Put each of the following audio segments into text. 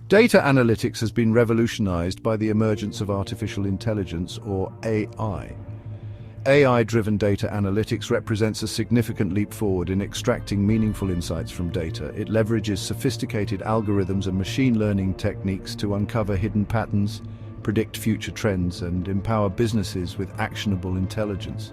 Data analytics has been revolutionized by the emergence of artificial intelligence, or AI. AI-driven data analytics represents a significant leap forward in extracting meaningful insights from data. It leverages sophisticated algorithms and machine learning techniques to uncover hidden patterns, predict future trends, and empower businesses with actionable intelligence.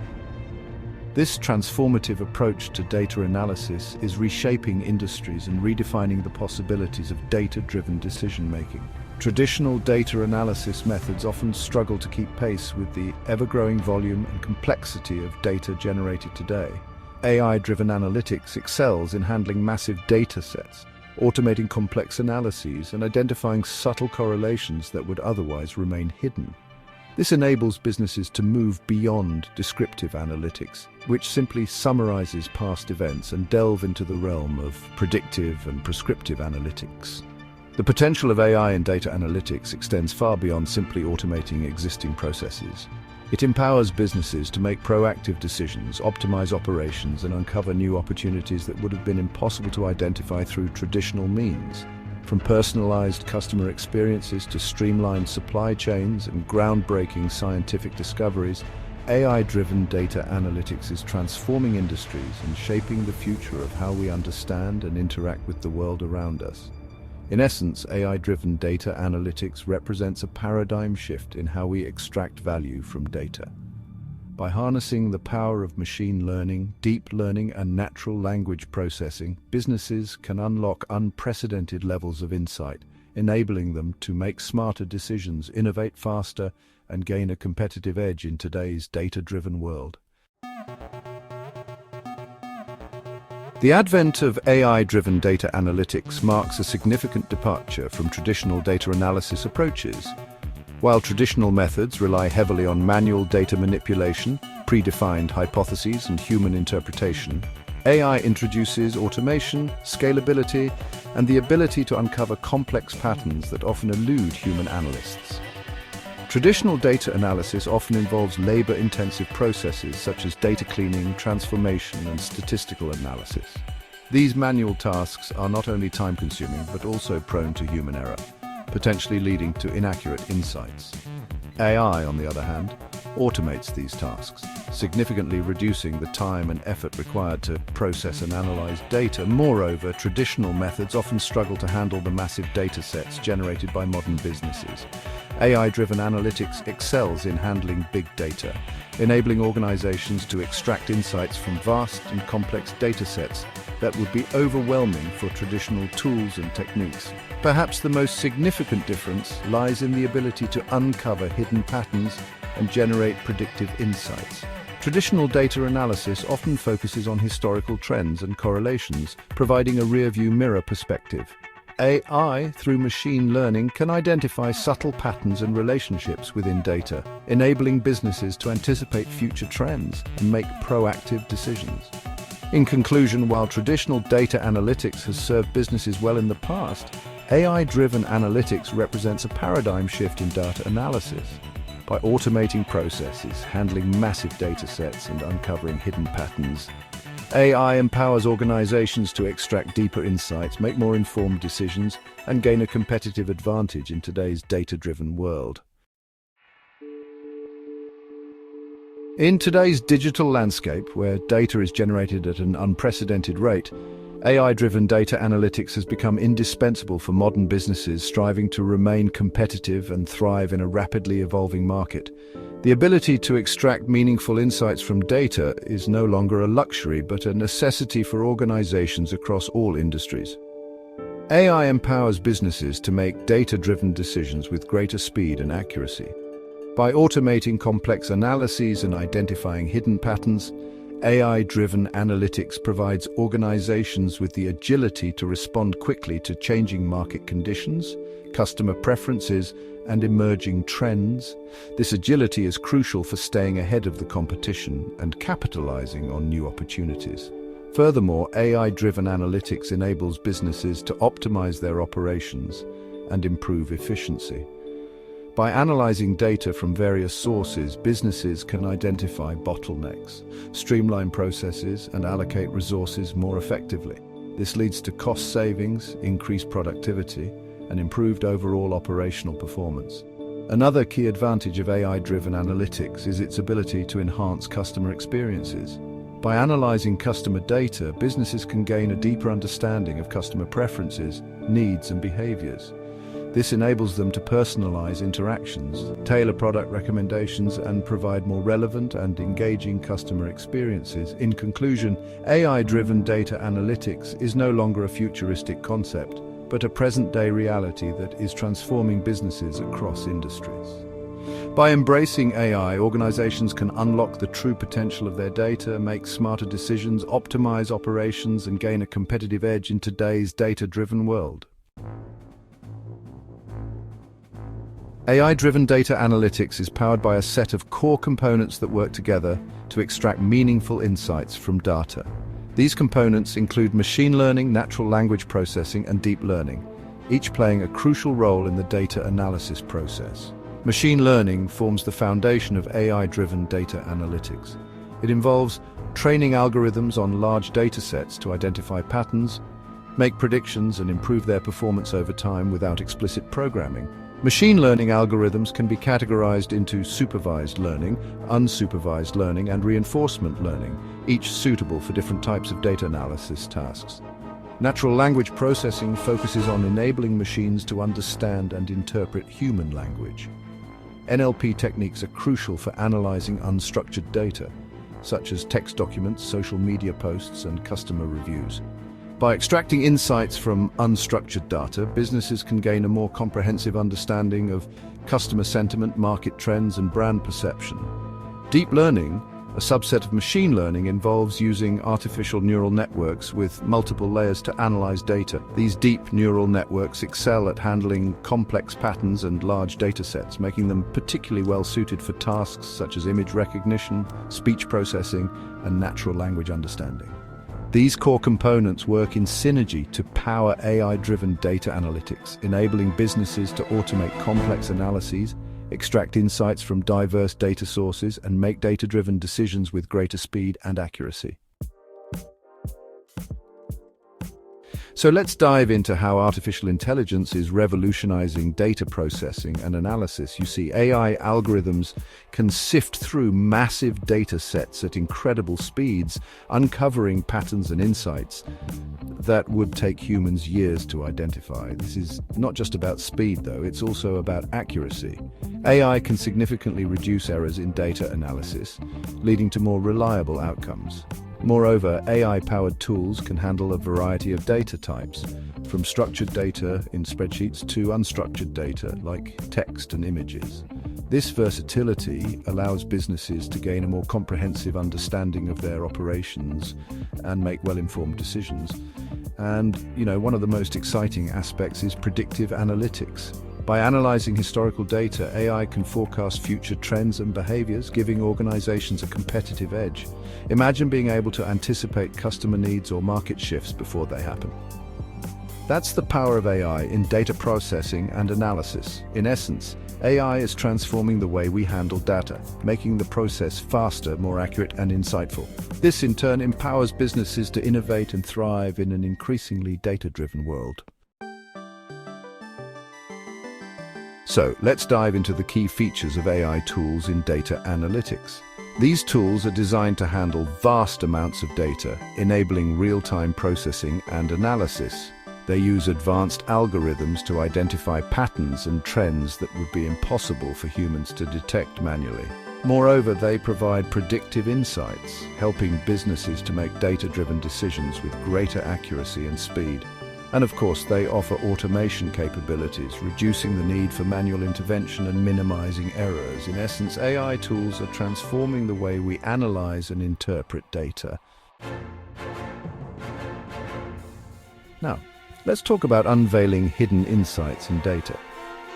This transformative approach to data analysis is reshaping industries and redefining the possibilities of data-driven decision-making. Traditional data analysis methods often struggle to keep pace with the ever-growing volume and complexity of data generated today. AI-driven analytics excels in handling massive data sets, automating complex analyses, and identifying subtle correlations that would otherwise remain hidden. This enables businesses to move beyond descriptive analytics, which simply summarizes past events, and delve into the realm of predictive and prescriptive analytics. The potential of AI in data analytics extends far beyond simply automating existing processes. It empowers businesses to make proactive decisions, optimize operations, and uncover new opportunities that would have been impossible to identify through traditional means. From personalized customer experiences to streamlined supply chains and groundbreaking scientific discoveries, AI-driven data analytics is transforming industries and shaping the future of how we understand and interact with the world around us. In essence, AI-driven data analytics represents a paradigm shift in how we extract value from data. By harnessing the power of machine learning, deep learning, and natural language processing, businesses can unlock unprecedented levels of insight, enabling them to make smarter decisions, innovate faster, and gain a competitive edge in today's data-driven world. The advent of AI-driven data analytics marks a significant departure from traditional data analysis approaches. While traditional methods rely heavily on manual data manipulation, predefined hypotheses, and human interpretation, AI introduces automation, scalability, and the ability to uncover complex patterns that often elude human analysts. Traditional data analysis often involves labor-intensive processes such as data cleaning, transformation, and statistical analysis. These manual tasks are not only time-consuming but also prone to human error, potentially leading to inaccurate insights. AI, on the other hand, automates these tasks, significantly reducing the time and effort required to process and analyze data. Moreover, traditional methods often struggle to handle the massive data sets generated by modern businesses. AI-driven analytics excels in handling big data, enabling organizations to extract insights from vast and complex data sets that would be overwhelming for traditional tools and techniques. Perhaps the most significant difference lies in the ability to uncover hidden patterns and generate predictive insights. Traditional data analysis often focuses on historical trends and correlations, providing a rear-view mirror perspective. AI, through machine learning, can identify subtle patterns and relationships within data, enabling businesses to anticipate future trends and make proactive decisions. In conclusion, while traditional data analytics has served businesses well in the past, AI-driven analytics represents a paradigm shift in data analysis. By automating processes, handling massive data sets, and uncovering hidden patterns, AI empowers organizations to extract deeper insights, make more informed decisions, and gain a competitive advantage in today's data-driven world. In today's digital landscape, where data is generated at an unprecedented rate, AI-driven data analytics has become indispensable for modern businesses striving to remain competitive and thrive in a rapidly evolving market. The ability to extract meaningful insights from data is no longer a luxury, but a necessity for organizations across all industries. AI empowers businesses to make data-driven decisions with greater speed and accuracy. By automating complex analyses and identifying hidden patterns, AI-driven analytics provides organizations with the agility to respond quickly to changing market conditions, customer preferences, and emerging trends. This agility is crucial for staying ahead of the competition and capitalizing on new opportunities. Furthermore, AI-driven analytics enables businesses to optimize their operations and improve efficiency. By analyzing data from various sources, businesses can identify bottlenecks, streamline processes, and allocate resources more effectively. This leads to cost savings, increased productivity, and improved overall operational performance. Another key advantage of AI-driven analytics is its ability to enhance customer experiences. By analyzing customer data, businesses can gain a deeper understanding of customer preferences, needs, and behaviors. This enables them to personalize interactions, tailor product recommendations, and provide more relevant and engaging customer experiences. In conclusion, AI-driven data analytics is no longer a futuristic concept, but a present-day reality that is transforming businesses across industries. By embracing AI, organizations can unlock the true potential of their data, make smarter decisions, optimize operations, and gain a competitive edge in today's data-driven world. AI-driven data analytics is powered by a set of core components that work together to extract meaningful insights from data. These components include machine learning, natural language processing, and deep learning, each playing a crucial role in the data analysis process. Machine learning forms the foundation of AI-driven data analytics. It involves training algorithms on large datasets to identify patterns, make predictions, and improve their performance over time without explicit programming. Machine learning algorithms can be categorized into supervised learning, unsupervised learning, and reinforcement learning, each suitable for different types of data analysis tasks. Natural language processing focuses on enabling machines to understand and interpret human language. NLP techniques are crucial for analyzing unstructured data, such as text documents, social media posts, and customer reviews. By extracting insights from unstructured data, businesses can gain a more comprehensive understanding of customer sentiment, market trends, and brand perception. Deep learning, a subset of machine learning, involves using artificial neural networks with multiple layers to analyze data. These deep neural networks excel at handling complex patterns and large data sets, making them particularly well suited for tasks such as image recognition, speech processing, and natural language understanding. These core components work in synergy to power AI-driven data analytics, enabling businesses to automate complex analyses, extract insights from diverse data sources, and make data-driven decisions with greater speed and accuracy. So let's dive into how artificial intelligence is revolutionizing data processing and analysis. You see, AI algorithms can sift through massive data sets at incredible speeds, uncovering patterns and insights that would take humans years to identify. This is not just about speed, though, it's also about accuracy. AI can significantly reduce errors in data analysis, leading to more reliable outcomes. Moreover, AI-powered tools can handle a variety of data types, from structured data in spreadsheets to unstructured data like text and images. This versatility allows businesses to gain a more comprehensive understanding of their operations and make well-informed decisions. And, one of the most exciting aspects is predictive analytics. By analyzing historical data, AI can forecast future trends and behaviors, giving organizations a competitive edge. Imagine being able to anticipate customer needs or market shifts before they happen. That's the power of AI in data processing and analysis. In essence, AI is transforming the way we handle data, making the process faster, more accurate, and insightful. This, in turn, empowers businesses to innovate and thrive in an increasingly data-driven world. So, let's dive into the key features of AI tools in data analytics. These tools are designed to handle vast amounts of data, enabling real-time processing and analysis. They use advanced algorithms to identify patterns and trends that would be impossible for humans to detect manually. Moreover, they provide predictive insights, helping businesses to make data-driven decisions with greater accuracy and speed. And of course, they offer automation capabilities, reducing the need for manual intervention and minimizing errors. In essence, AI tools are transforming the way we analyze and interpret data. Now, let's talk about unveiling hidden insights in data.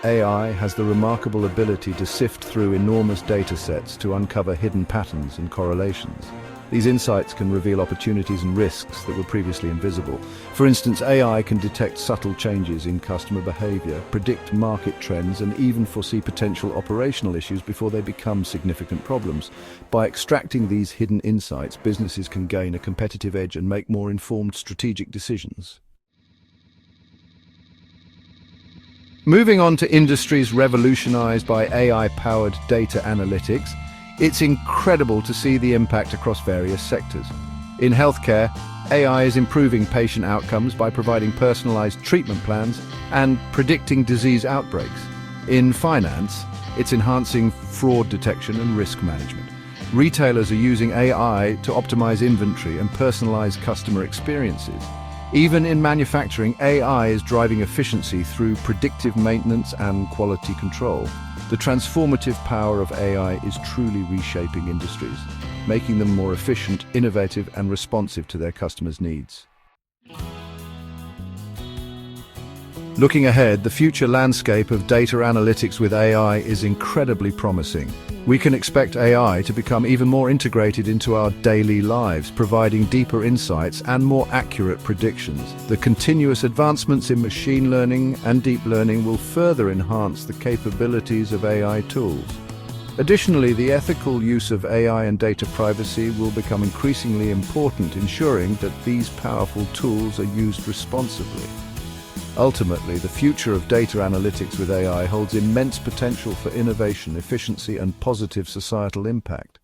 AI has the remarkable ability to sift through enormous data sets to uncover hidden patterns and correlations. These insights can reveal opportunities and risks that were previously invisible. For instance, AI can detect subtle changes in customer behavior, predict market trends, and even foresee potential operational issues before they become significant problems. By extracting these hidden insights, businesses can gain a competitive edge and make more informed strategic decisions. Moving on to industries revolutionized by AI-powered data analytics, it's incredible to see the impact across various sectors. In healthcare, AI is improving patient outcomes by providing personalized treatment plans and predicting disease outbreaks. In finance, it's enhancing fraud detection and risk management. Retailers are using AI to optimize inventory and personalize customer experiences. Even in manufacturing, AI is driving efficiency through predictive maintenance and quality control. The transformative power of AI is truly reshaping industries, making them more efficient, innovative, and responsive to their customers' needs. Looking ahead, the future landscape of data analytics with AI is incredibly promising. We can expect AI to become even more integrated into our daily lives, providing deeper insights and more accurate predictions. The continuous advancements in machine learning and deep learning will further enhance the capabilities of AI tools. Additionally, the ethical use of AI and data privacy will become increasingly important, ensuring that these powerful tools are used responsibly. Ultimately, the future of data analytics with AI holds immense potential for innovation, efficiency, and positive societal impact.